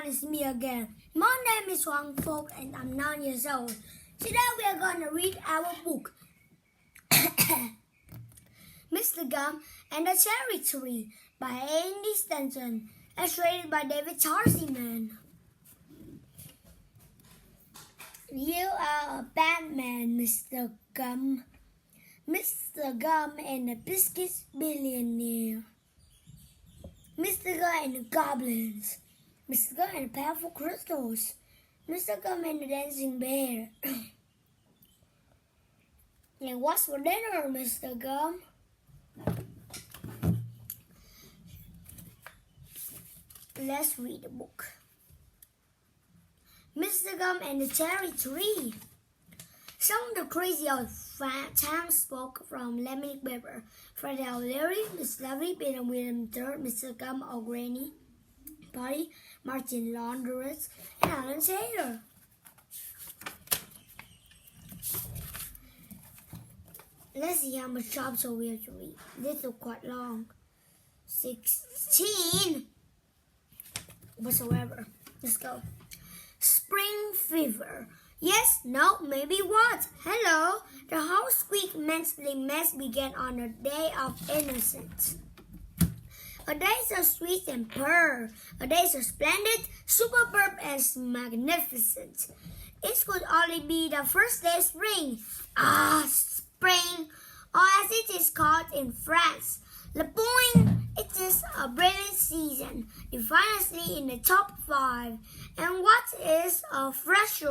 everyone, it's me again. My name is Hoàng Phúc and I'm 9 years old. Today we are going to read our book, Mr. Gum and the Cherry Tree by Andy Stanton, illustrated by David Tarsiman. You are a bad man, Mr. Gum. Mr. Gum and the Biscuit Billionaire. Mr. Gum and the Goblins. Mr. Gum and the Powerful Crystals. Mr. Gum and the Dancing Bear. And what's for dinner, Mr. Gum? Let's read the book. Mr. Gum and the Cherry Tree. Some of the crazy old townsfolk from Lemon River, Fred O'Leary, Miss Lovely, Peter William III, Mr. Gum O'Granny, Polly, Martin Laundress, and Alan Taylor. Let's see how much chapter we have to read. This is quite long. 16 whatsoever. Let's go. Spring fever. Yes, no, maybe what? Hello. The whole squeak mentally mess began on a day of innocence. A day so sweet and purr. A day so splendid, superb, and magnificent. It could only be the first day of spring. Ah, spring, or as it is called in France, Le Point. It is a brilliant season, definitely in the top 5. And what is a fresh,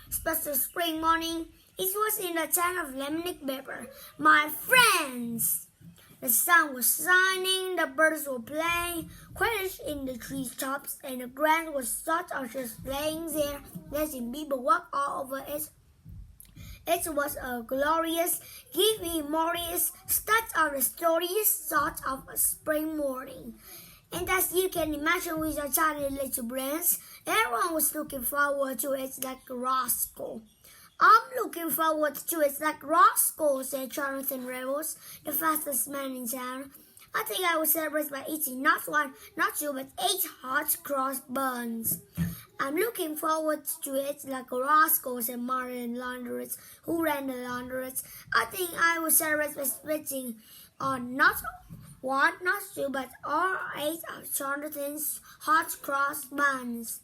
special spring morning? It was in the town of Lemon River, my friends. The sun was shining, the birds were playing, quiet in the treetops, and the grass was sort of just laying there, letting people walk all over it. It was a glorious, give me glorious, start of the stories sort of a spring morning. And as you can imagine with your tiny little brains, everyone was looking forward to it like Roscoe. I'm looking forward to it like Roscoe, said Jonathan Rebels, the fastest man in town. I think I will celebrate by eating not 1, not 2, but 8 hot cross buns. I'm looking forward to it like Roscoe, said Martin Laundress, who ran the laundress. I think I will celebrate by splitting on not 1, not 2, but all 8 of Jonathan's hot cross buns.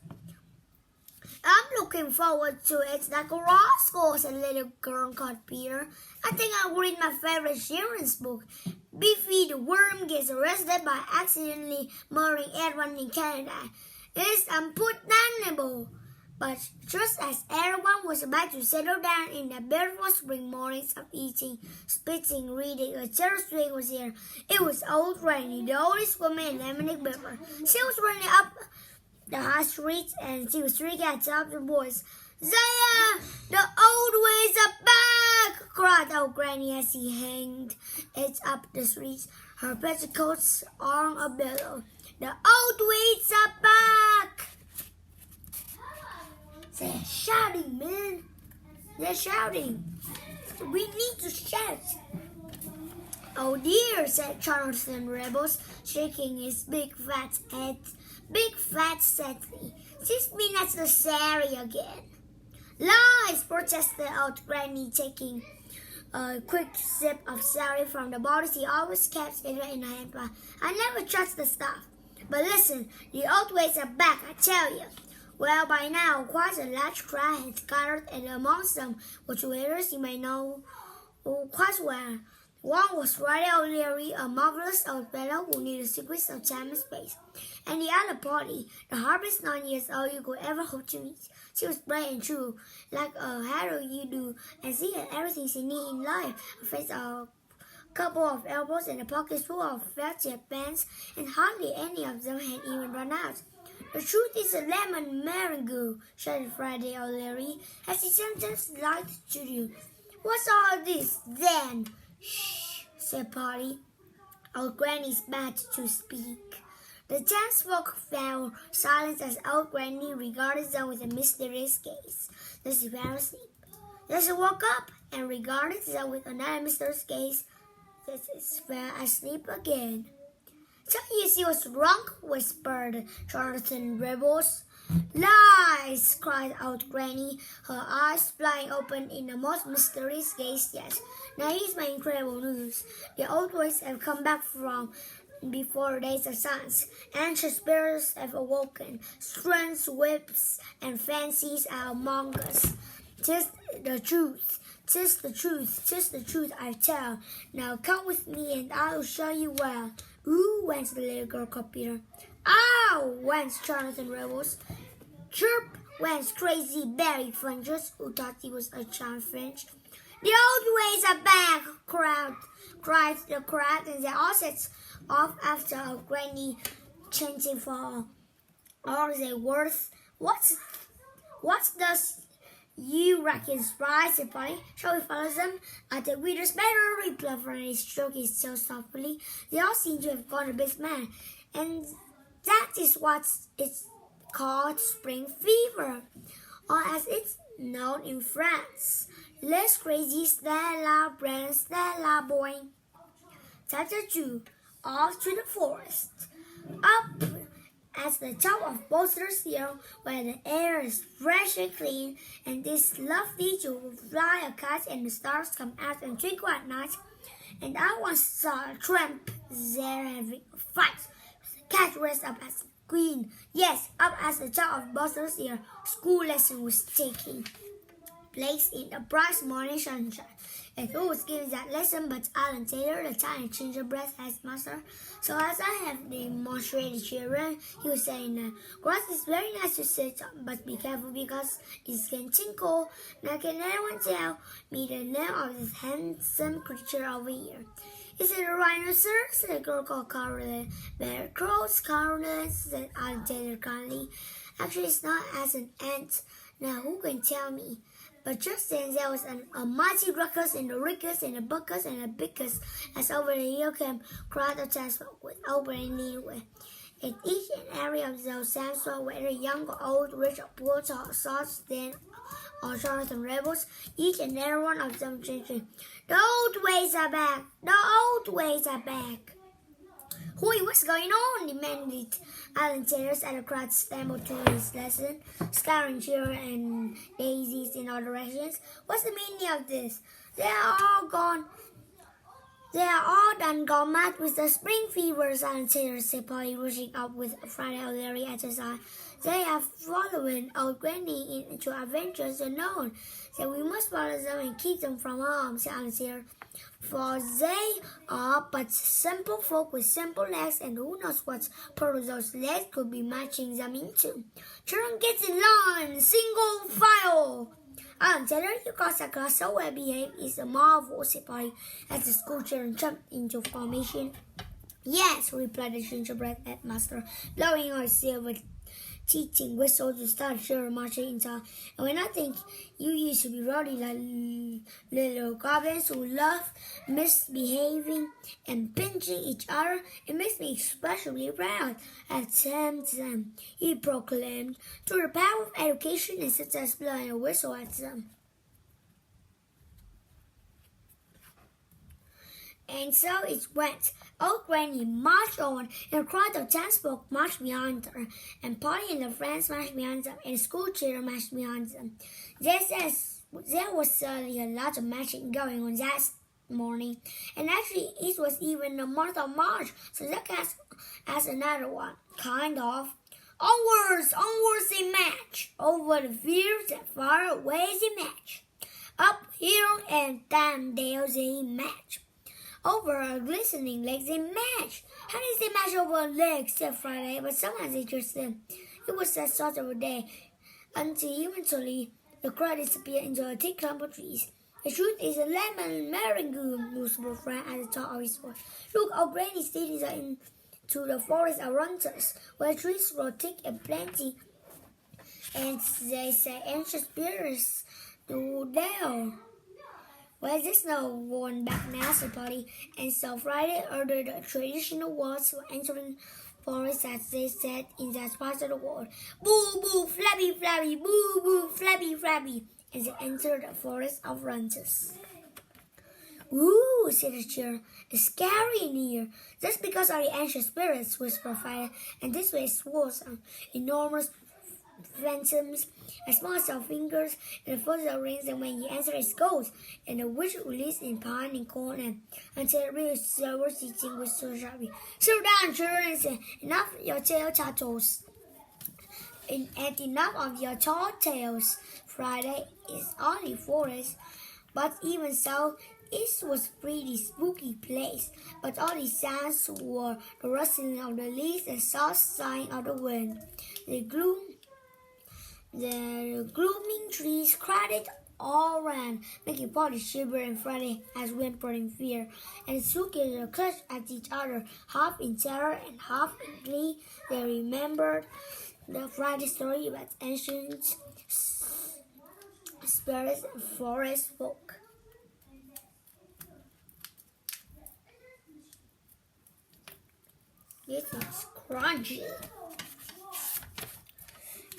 I'm looking forward to it like Roscoe, said little girl called Peter. I think I will read my favorite children's book. Biffy the Worm gets arrested by accidentally murdering everyone in Canada. It's unpardonable. But just as everyone was about to settle down in the beautiful spring mornings of eating, spitting, reading, a terror swing was here. It was old Granny, the oldest woman in Lemon River. She was running up the high street and she was shrieking at the top of the voice. Zaya, the old ways are back! Cried old Granny as she hanged it up the street, her petticoats on a billow. The old ways are back! They're shouting, man. They're shouting. We need to shout. Oh dear, said Jonathan Rebels, shaking his big fat head. Big fat sadly. She's been at the Sari again. Lies, protested old Granny, taking a quick sip of sherry from the bottle she always kept in her hand. But I never trust the stuff. But listen, the old ways are back, I tell you. Well, by now, quite a large crowd had gathered, and amongst them were 2 leaders you may know quite well. One was Fred O'Leary, a marvelous old fellow who knew the secrets of time and space. And the other party, the hardest 9 years old you could ever hope to meet. She was brave and true, like a hero you do, and she had everything she needed in life. A face, a couple of elbows, and a pocket full of felt pants, and hardly any of them had even run out. The truth is a lemon meringue, shouted Friday O'Leary, as he sometimes liked to do. What's all this, then? Shh, said Polly. Old Granny's bad to speak. The townsfolk fell silent as old Granny regarded them with a mysterious gaze. Then she fell asleep. Then she woke up and regarded them with another mysterious gaze. Then she fell asleep again. Tell you she was drunk, whispered Jonathan Rebels. Lies! Cried out Granny, her eyes flying open in the most mysterious gaze yet. Now here's my incredible news. The old ways have come back from before days of science. Anxious spirits have awoken. Strange whips and fancies are among us. 'Tis the truth. 'Tis the truth. 'Tis the truth I tell. Now come with me and I will show you well. Ooh, whence the little girl called Peter. Ow! Whence Jonathan Rebels. Chirp! Whence crazy Barry Flinchers, who thought he was a child Finch. The old ways are back, cried the crowd, and they all set off after a Granny chanting for all they're worth. What does you reckon, Sprite? Said Polly. Shall we follow them? I think we'd just better, replied Freddy, stroking his tail softly. They all seem to have gone a bit mad, and that is what it's called spring fever, or as it's known in France, Les Crazy Stella Brand Stella Boy. Chapter 2. Off to the forest. Up at the top of Bolster's Hill, where the air is fresh and clean, and it's lovely to fly a kite and the stars come out and twinkle at night. And I once saw a tramp there having a fight with a cat dressed up as a queen. Yes, up at the top of Bolster's Hill, school lesson was taking place in the bright morning sunshine. And who was giving that lesson but Alan Taylor, the tiny gingerbread headmaster? So as I have demonstrated children, he was saying, grass is very nice to sit on, but be careful because it can tinkle. Now can anyone tell me the name of this handsome creature over here? Is it a rhinoceros? Said a girl called Caroline. Bear crows, Caroline, said Alan Taylor kindly. Actually, it's not as an ant. Now who can tell me? But just then there was a mighty ruckus and the rickers and the buckers and the bickers as over the hill came crowd of townsfolk with open and leeway. In each and every of those townsfolk, whether young or old, rich or poor, soft, thin, or Jonathan Rebels, each and every one of them chanting, the old ways are back! The old ways are back! Whoy, what's going on? Demanded Alan Taylor as the crowd stumbled to his lesson, scattering children and daisies in all directions. What's the meaning of this? They are all gone. They are all done gone mad with the spring fevers, Alan Taylor said, Polly rushing up with Friday O'Leary at his side. They have followed old Granny into adventures unknown. So we must follow them and keep them from harm, said Alan Taylor. For they are but simple folk with simple legs, and who knows what part of those legs could be matching them into. Children, get in line, single file. Alan Taylor, you got a class so well behaved is a marvel, said Polly, as the school children jumped into formation. Yes, replied the gingerbread headmaster, blowing her silver teaching whistle to start children marching inside. And when I think you used to be rowdy like little goblins who love misbehaving and pinching each other, it makes me especially proud. Attempt them, he proclaimed, through the power of education and success, blowing a whistle at them. And so it went. Old Granny marched on, and a crowd of townsfolk marched behind her, and Polly and her friends marched behind them, and the school children marched behind them. There was certainly a lot of marching going on that morning, and actually it was even the month of March, so that counts as another one, kind of. Onwards, onwards they march, over the fields and far away they march, up hill and down dale they march. Over a glistening lake they match. How did they match over a lake? Said Friday, but sometimes they just did. It was that sort of a day, until eventually the crowd disappeared into a thick clump of trees. The truth is a lemon meringue, whispered Fred at the top of his voice. Look, our Granny cities are into the forest around us, where trees grow thick and plenty, and they say ancient spirits do there. Well, there's no one back now, said Polly, and so Friday ordered the traditional words for entering forest as they said in that part of the world. Boo, boo, flabby, flabby, boo, boo, flabby, flabby, as they entered the forest of Ranches. Ooh, said the cheer, it's scary in here. Just because of the ancient spirits, whispered Friday, and this way was an enormous phantoms and small fingers, and the first rings, and when he answers his goals, and the witch released in pine and corn, and until it really silver teaching with so sharply. Sit down, children, and say, enough of your tales, and enough of your tall tales. Friday is only forest, but even so, it was a pretty spooky place. But all the sounds were the rustling of the leaves and soft sighing of the wind. The glooming trees crowded all around, making Polly shiver and Friday as whimpered in fear, and the two kids clutched at each other, half in terror and half in glee. They remembered the Friday story about ancient spirits and forest folk. This is crunchy.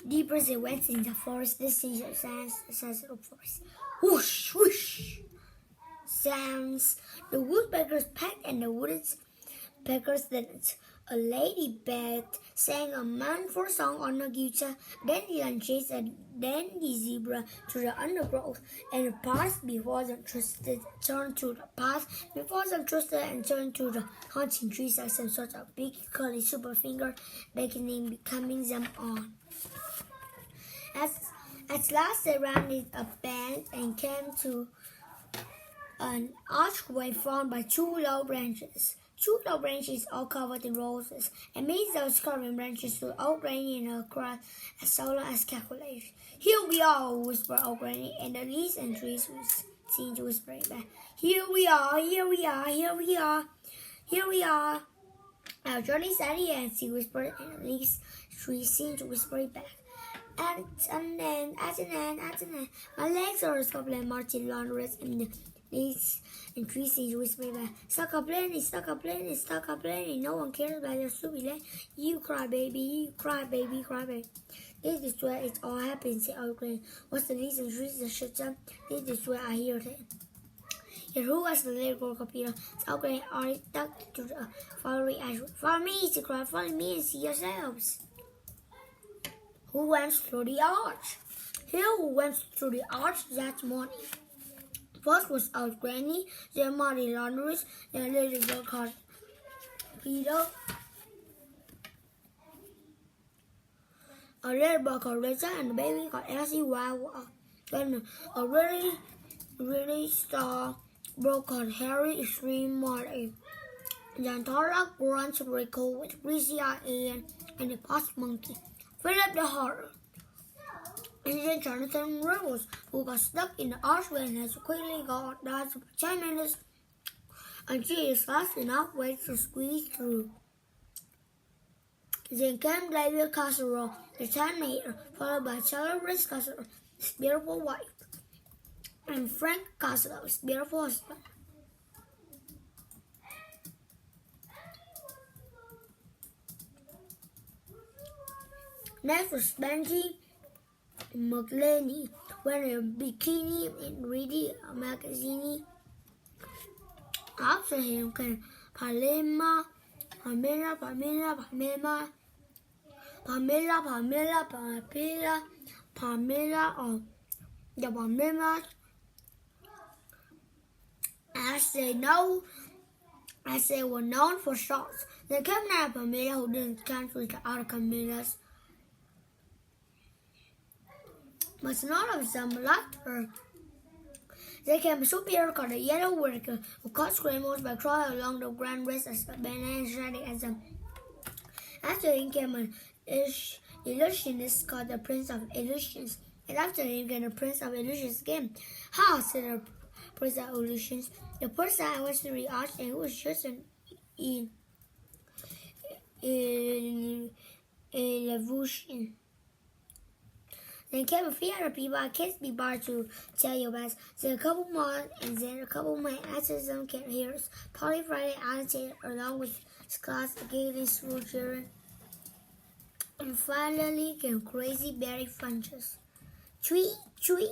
Deeper they went in the forest, this is the sounds of the forest. Whoosh, whoosh. Sounds. The woodpeckers pecked and the woodpeckers didn't. A ladybird sang a mournful song on a guitar. Dandelion chased a dandy zebra through the undergrowth, and the path before them twisted, turned to the path before them twisted and turned to the haunting trees like some sort of big curly super finger beckoning, becoming them on. At last they rounded a bend and came to an archway formed by two low branches. Two low branches all covered in roses, and made those curving branches to Old Granny in a crowd as solemn as calculation. Here we are, whispered Old Granny, and the leaves and trees seemed to whisper it back. Here we are, here we are, here we are, here we are. Our journey's at the end, she whispered, and the leaves and trees seemed to whisper it back. At an end, my legs are scoping Martin Laundress, and the leaves and trees seem to whisper back. Stuck up plenty, no one cares about your stupid leg. You cry, baby, you cry, baby, cry, baby. This is where it all happens, said Old Granny. What's the leaves and trees that shut down? This is where I hear them. Yet who was the little girl computer? Old Granny already stuck to the fiery ash. Follow me, she cried, follow me and see yourselves. Who went through the arch? Who went through the arch that morning? First was Old Granny, then Marty Laundress, then a little girl called Peter, a little boy called Rita, and a baby called Elsie Wawa. Then a really star boy called Harry Extreme Marty. Then Tarlock runs Rico with Greasy Eye Ian and the Post Monkey. Philip the Horror. And then Jonathan Rivers, who got stuck in the archway and has quickly got died for 10 minutes until he is fast enough way to squeeze through. Then came David Casserole, the town mayor, followed by Charlie Rich Casserole, his beautiful wife, and Frank Casserole, his beautiful husband. Next was Benji McLeany, wearing a bikini and reading a magazine. After him came Pamela, as they were known for shots. They came now Pamela, who didn't count with the other Camilas, but none of them liked her. They came a superior called the Yellow Worker, who caught screamers by crawling along the ground rest as a banana shouting at them. After him came an illusionist called the Prince of Illusions, and after him came the Prince of Illusions again. Ha, said the Prince of Illusions. The first time I went to the arch, and it was just an illusion. Then came a few other people I can't be bothered to tell you about. Then a couple more, and then a couple more after them came heroes. Polly Friday annotated along with his class, the giggling school children. And finally came Crazy Berry Funches. Tweet, tweet.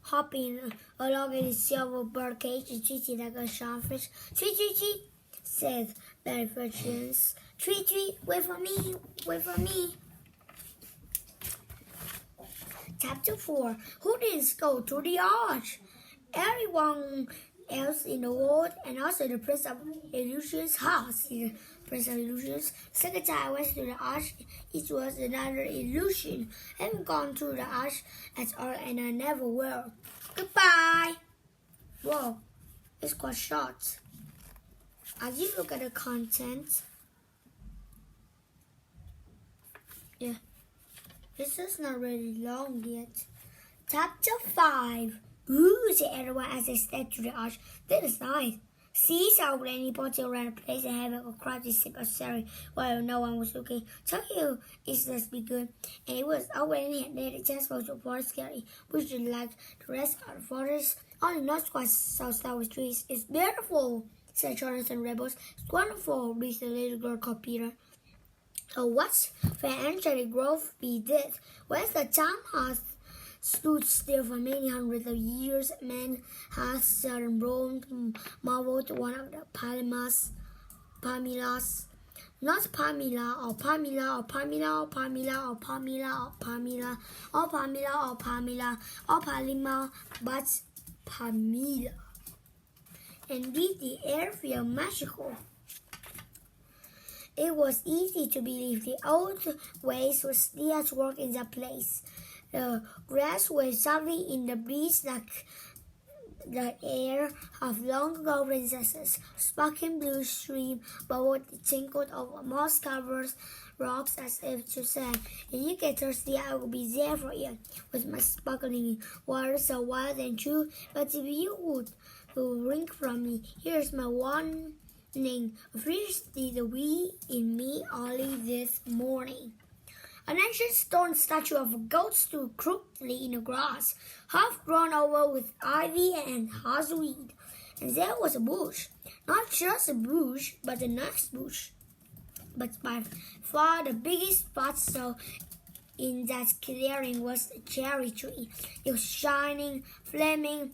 Hopping along in his silver bird cage and tweeting like a shellfish. Tweet, tweet, tweet. said the reflections. Tweet, tweet, wait for me, wait for me. Chapter 4. Who didn't go to the arch? Everyone else in the world, and also the Prince of Illusion's house. The Prince of Illusion's second time I went to the arch, it was another illusion. I haven't gone to the arch at all, and I never will. Goodbye. Whoa, it's quite short. As you look at the content, yeah, this is not really long yet. Chapter 5. Ooh, said everyone as they stepped to the arch. That is nice. See, saw Granny pointing around the place and having a crowded sip of sherry while no one was looking. Tell you, it must be good. And it was already had made a chance for the forest scary, which is like the rest of the forest. Only not quite so star with trees. It's beautiful, said Jonathan Rebels. It's wonderful, breathed the little girl called Peter. So what's for angelic growth be this? Where's the time has stood still for many hundreds of years. Man has seldom roamed, marveled one of the Palmilas, not Pamela or Pamela or Pamela or Pamela or Pamela or Pamela or Pamela or Pamela or Palima, but Pamela. Indeed, the air felt magical. It was easy to believe the old ways were still at work in that place. The grass was softly in the breeze like the air of long ago princesses. Sparkling blue stream bubbled tinkled over moss-covered rocks as if to say, if you get thirsty, I will be there for you, with my sparkling water so wild and true. But if you would drink from me, here's my warning. Freeze the wee in me early this morning. An ancient stone statue of a goat stood crookedly in the grass, half grown over with ivy and hawsweed. And there was a bush, not just a bush, but a nice bush. But by far the biggest spot so in that clearing was the cherry tree. It was shining, flaming,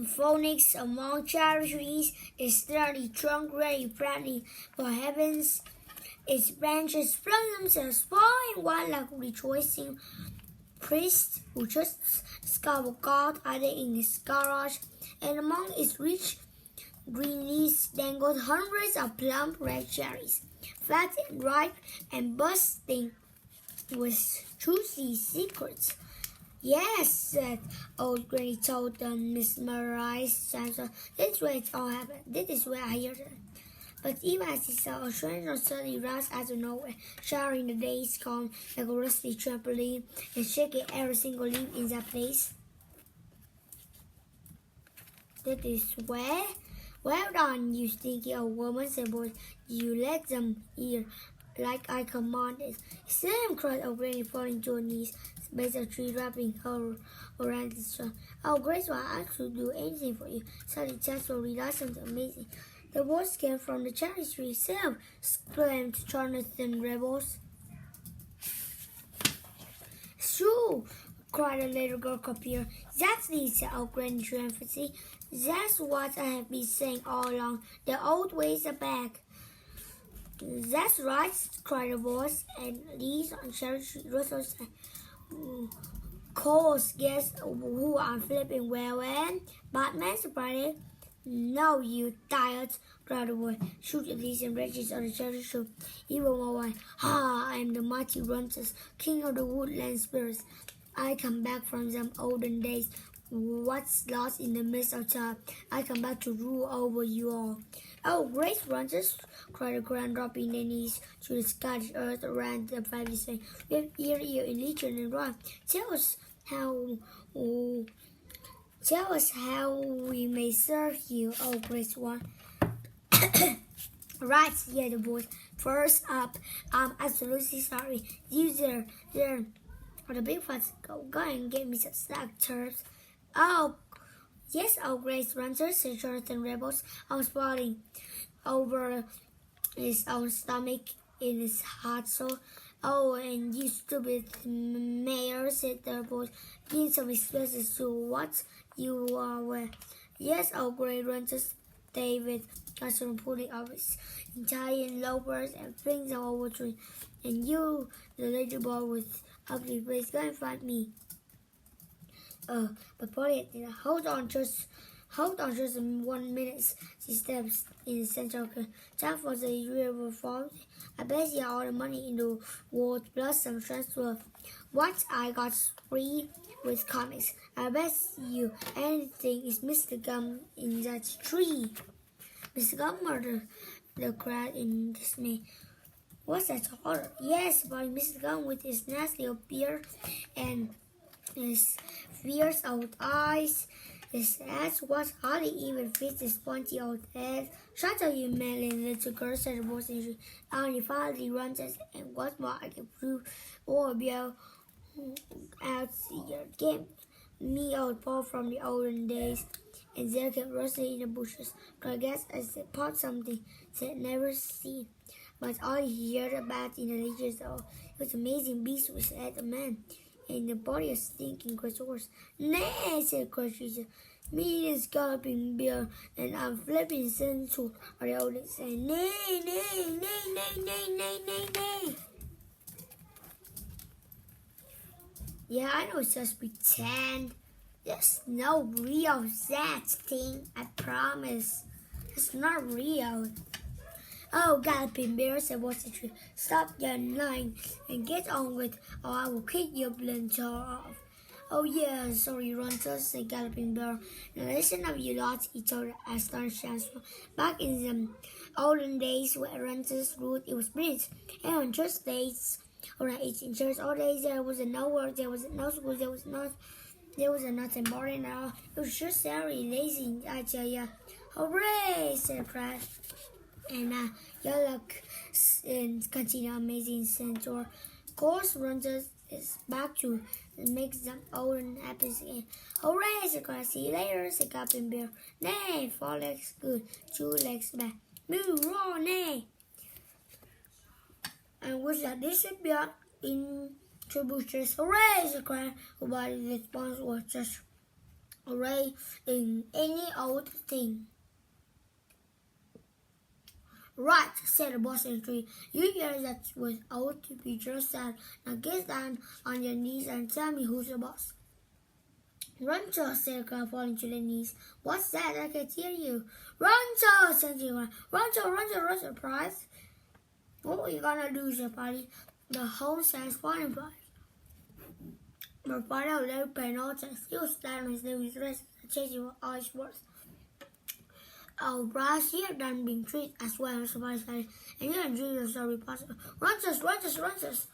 phoenix among cherry trees, its sturdy trunk ready proudly for heavens. Its branches flung themselves far and wide like rejoicing priests who just discovered God either in his garage, and among its rich green leaves dangled hundreds of plump red cherries, fat and ripe and bursting with juicy secrets. Yes, said old Granny told the mesmerized Santa. This is where it all happened. This is where I hear them. But even as he saw, a stranger suddenly rose out of nowhere, showering the day's calm like a rusty trampoline and shaking every single leaf in that place. That is where? Well done, you stinky old woman, said boys. You let them hear, like I commanded. Sam, cried old Granny, falling to her knees, base of tree wrapping her around the trunk. Oh, Grace, why I could do anything for you. Suddenly, Chancellor realized something amazing. The voice came from the cherry tree itself, exclaimed Jonathan Rebels. Shoo! Cried the little girl called Peter. Exactly, said old Granny triumphantly. That's what I have been saying all along. The old ways are back. That's right, cried the voice, and leaves on cherry tree rustled. Course, guess who I'm flipping well and Batman surprised. No, you tired, cried the boy. Shoot at these and branches on the cherry tree. Even more wide. Ha! I am the mighty Runters, king of the woodland spirits. I come back from them olden days. What's lost in the midst of time? I come back to rule over you all. Oh, great Runters, cried the crown, dropping their knees to the scarlet earth around the valley, saying, we have ear, in legion and rhyme. Tell us how we may serve you, oh great one. Right, yeah, the boys. First up, I'm absolutely sorry. You there, or the big ones, go and get me some snack turfs. Oh, yes, oh great Runters, said Jonathan Rebels. I was falling over his own stomach in his heart, so. Oh, and you stupid mayor, said the boys. Give some expresses to what you are. Yes, oh great Runters, day with Cousin pulling up his Italian loafers and flings them over to him. And you, the little boy with ugly face, go and find me. But Polly, hold on just 1 minute. She steps in the center of the time for the river fall. I bet you all the money in the world plus some transfer. What I got free with comics. I bet you anything is Mr. Gum in that tree. Mr. Gum murdered the crowd in dismay. What's that order? Yes, but Mr. Gum with his nasty old beard and his fierce old eyes. His ass was hardly even fits his pointy old head. Shut up, you meddling little girl, said the boss in street. Only finally runs us, and what more I can prove or be out here. Get me old Paul from the olden days. And there kept rustling in the bushes. But I guess I said pot something said never seen. But all he heard about in the lectures though, it was amazing beast was at the man. And the body of stinking great horse. Nay, said Crutches. Me is galloping bear, and I'm flipping sensual. Or the old say, nay, nay, nay, nay, nay, nay, nay, nay. Yeah, I know it's just pretend. There's no real that thing, I promise. It's not real. Oh, galloping bear, said what's the truth? Stop your lying and get on with, or I will kick your blind jaw off. Oh yeah, sorry, Runter, said galloping bear. Now listen up, you lot, he told astonished Chancellor. Back in the olden days where Runters ruled, it was brilliant. And on Thursdays, or in church all days, there was no work, there was no school, there was nothing boring at all. It was just very lazy, I tell ya. Hooray, said Pratt. And your luck and continue amazing centaur. Course Runters is back to make some old and happy again. Hooray, said Pratt. See you later, said Captain Bear. Nay, 4 legs good, 2 legs bad. Moo, roar, nay. And with that disappeared in tributaries. Hooray, said Pratt. But the response was just hooray in any old thing. Right, said the boss in the tree. You hear that was old to be just sad. Now get down on your knees and tell me who's the boss. Runcho, said the crowd, falling to their knees. What's that? I can't hear you. Runcho, said the crowd. Runcho, prize. What are you gonna do, said Patty? The whole size falling prize. But Patty will never pay no attention. He was standing his name was rest, chasing all his words. Our brass here done being treated as well as somebody said, and you enjoy yourself if possible. Runters.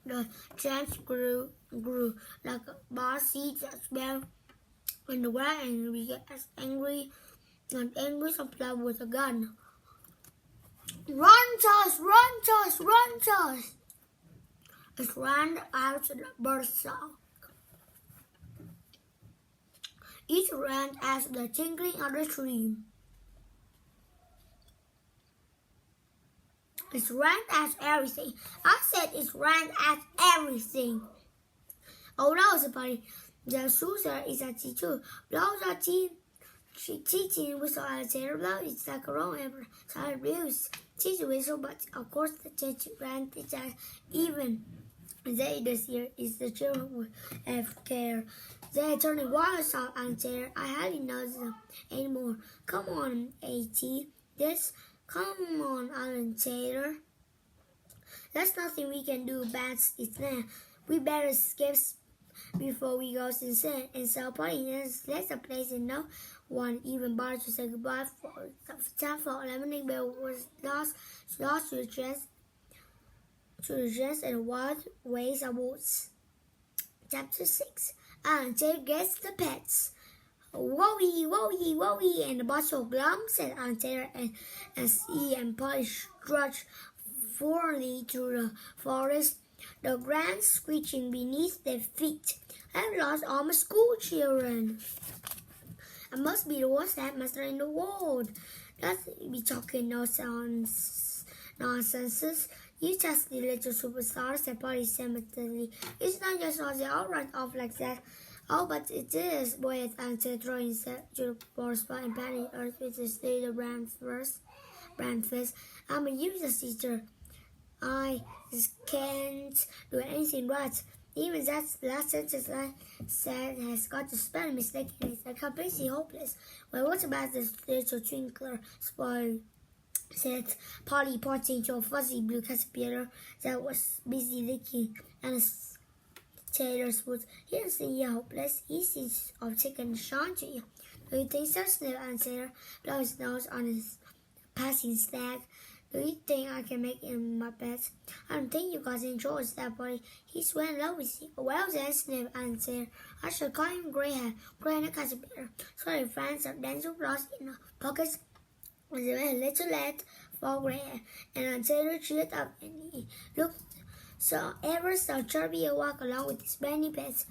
The chants grew like bar seeds as well in the ground, and we get as angry supply with a gun. Runters! It ran out the bird song. Each ran as the tinkling of the stream. It's ran as everything. I said it's ran as everything. Oh no, somebody. The Susan is a teacher. Blows a teaching whistle at the blow. It's like a wrong ever. Sorry, blues. Teacher whistle, but of course the teacher ran it as even. They this year is the children who have care. They turning water salt and chair. I hardly know them anymore. Come on, A.T. Come on, Alan Taylor. There's nothing we can do about it now. We better escape before we go insane. And so, there's a place and no one even bothered to say goodbye for time for Lemonade Bell was lost to the chance and wild ways of woods. Chapter 6. And Taylor gets the pets. Wowie, and the bottle of glum, said Aunt Taylor, as he and Polly trudged forlornly through the forest, the ground screeching beneath their feet. I've lost all my school children. I must be the worst headmaster in the world. Don't be talking nonsense. You just the little superstar, said Polly sentimentally. It's not just all they all run off like that. Oh, but it is. Boy, answered, throwing to the poor spot and patting earth with his little brown fist. I'm a useless teacher. I can't do anything right. Even that last sentence I said has got to spell mistakenly. It's completely hopeless. Well, what about this little twinkler spoil? Said Polly, pointing to a fuzzy blue caterpillar that was busy licking Taylor's foot. He doesn't seem hopeless. He seems of taking a shine to you. Do you think so? Sniffed Taylor, blowing his nose on his passing stag. Do you think I can make him my pet? I don't think you got any choice, that boy. He's well in love with you. Well then, sniffed Taylor. I shall call him Greyhair, Greyhair Caterpillar. So the friends of dancing lost in the pockets. Was a little late for Greyhair, and Taylor cheered up and he looked ever so chirpy and walked along with his brand new pets.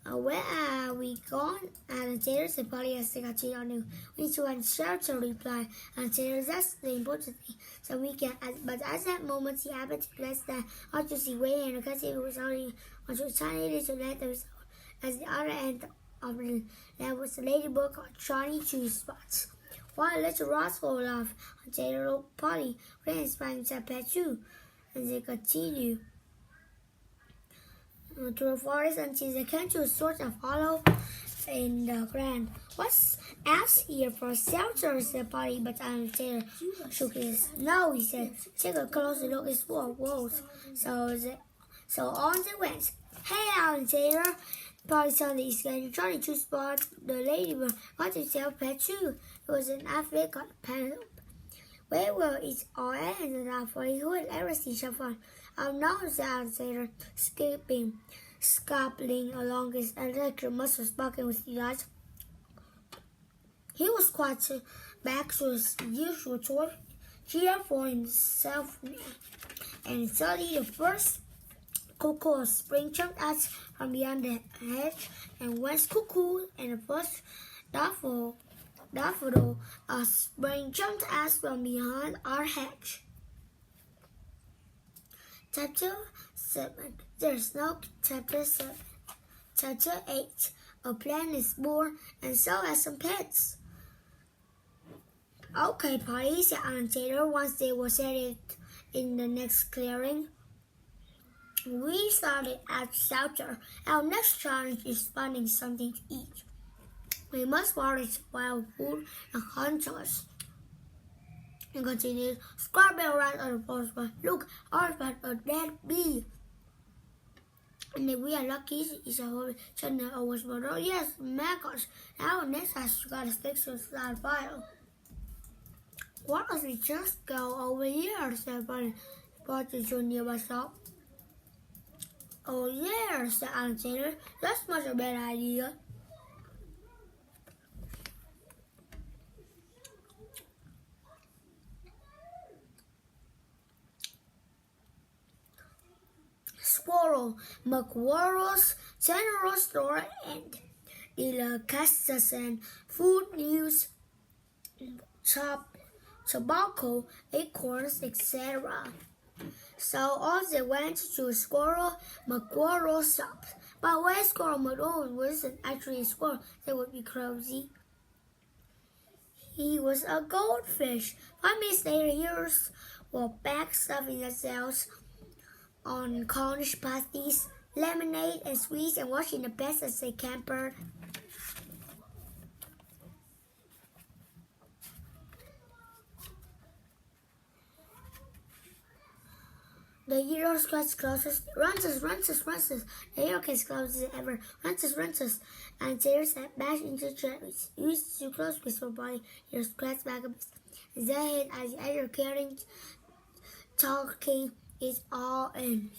Where are we going? And Taylor said, Polly, I think I cheated on you. We need to find shelter, replied. And Taylor, that's the important thing. So we can, but at that moment, he happened to glance that out to see Greyhair, and because he was only onto a tiny little letter. At the other end of the there was a ladybug called Johnny Two Spots. What a little rascal laughed. And Taylor looked Polly. Greyhair sprang to pet too. And they continued through the forest until they came to a sort of hollow in the ground. What's else here for shelter? Said Polly, but Taylor shook his. No, he said. Take a closer look. It's full of wolves. So on they went. Hey, Alan Taylor! Polly suddenly exclaimed, Johnny Two Spot, the ladybird, got himself pet too. It was an athlete got Penelope. Where will it all end? And I thought who had ever seen so fun? Oh no, said Alexander, scuffling along his electric muscles, barking with delight. He was quite back to his usual cheer for himself, and suddenly the first cuckoo of spring jumped out from beyond the hedge and went cuckoo, and the first daffodil of spring jumped out from behind our hedge. Chapter 7. There's no Chapter 7. Chapter 8. A plan is born, and so are some pets. Okay, Polly, said Aunt Taylor once they were settled in the next clearing. We started at shelter. Our next challenge is finding something to eat. We must forage wild food and hunters. And continued, scrabbling around on the forest. Look, I found a dead bee. And if we are lucky, it's a whole channel of whispered, oh yes, maggots. Now next has got a stick to start fire. Why don't we just go over here, said Bunny, pointing to a nearby shop. Oh yeah, said Alexander, that's much a better idea. Squirrel, McWhirl's General Store and Delicatessen, Food News, Tobacco, Acorns, etc. So off they went to Squirrel McWhirl's shop. But where Squirrel McWhirl wasn't actually a squirrel, they would be crazy. He was a goldfish. 5 minutes later, heroes were back stuffing themselves on Cornish pasties, lemonade, and sweets, and watching the pets as they campered. The hero gets closest, runs. The hero gets closer than ever, runs. And Taylor sat back into the chair. Used too close with her body. Hero scratched back a bit. His head as the other carrying, talking is all in.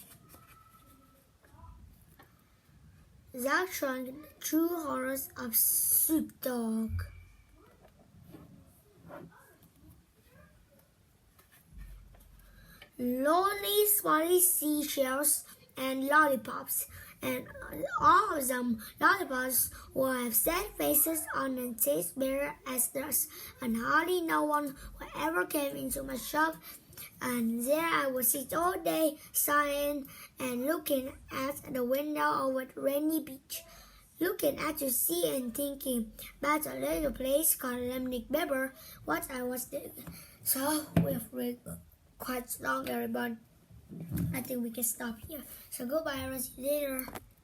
Zach shrunk the true horrors of Soup Dog. Lonely, smiley seashells and lollipops, and all of them lollipops will have sad faces on and taste bitter as theirs, and hardly no one will ever came into my shop, and there I would sit all day sighing and looking at the window over the rainy beach. looking at the sea and thinking about a little place called Lemnic Beber, what I was doing. So we've read quite long, everyone. I think we can stop here. So goodbye, I'll see you later.